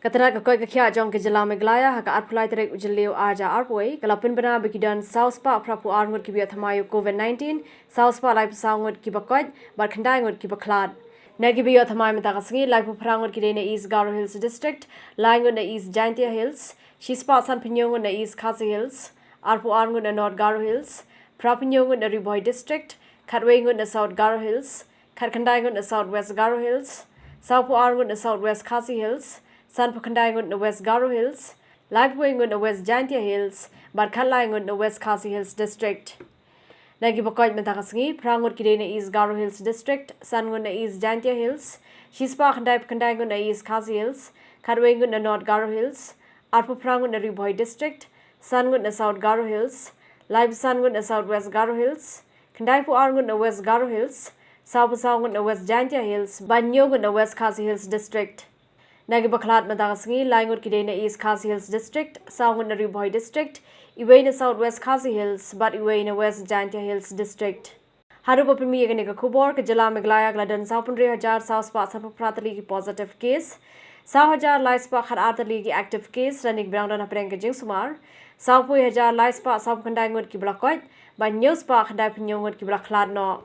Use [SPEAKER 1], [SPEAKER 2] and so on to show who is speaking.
[SPEAKER 1] Katana ka koi ka khia jong ke Jylla Meghalaya ha ka atpulai terek ujileu arja arpoi kalapin bana bikidan South Pa prapu arngut kibia Thymmai COVID-19 South Pa live soungut kibakot bar khandai ngut kibaklad Nagi biyo Thymmai matagasngi live prangut kidene East Garo Hills district langut na East Jylla Hills Shispa san pinyongut na East RiKhasi Hills arpu arngut na North Garo Hills prapinyongut na Riboy district khatwengut na South Garo Hills khandai ngut na South West Garo Hills Saupu arngut na South West RiKhasi Hills San Pakandai ngut na West Garo Hills, Lagpui ngut na West Jylla Hills, Barkhalai ngut na West RiKhasi Hills District. Nagi bakoi mentagasngi prangut kidene East Garo Hills District, San ngut na East Jylla Hills, Shispa Pakandai ngut na East RiKhasi Hills, Khatwei ngut na North Garo Hills, Arpu prangut na Riboy District, San ngut na South Garo Hills, Live San ngut na South West Garo Hills, Khandai pu ar ngut na West Garo Hills, Saupu Sau ngut na West Jylla Hills, Banyo ngut na West RiKhasi Hills District. Nagi baklat madagasngi langut kidene East RiKhasi Hills District, Saungut na Riboy District, Iway na South West RiKhasi Hills, but Iway na West Jylla Hills District. Haru papimi yagani ka khubor ke Jylla Meghalaya gladan 15,000 South Pa sapu pratali ki positive case, 1,000 lies pa khar artali ki active case ranik brangdan apreng ke jing sumar, 1,000 lies pa sapu kandai ngut ki blakot, ba news pa khandai pinyongut ki blakhlad no.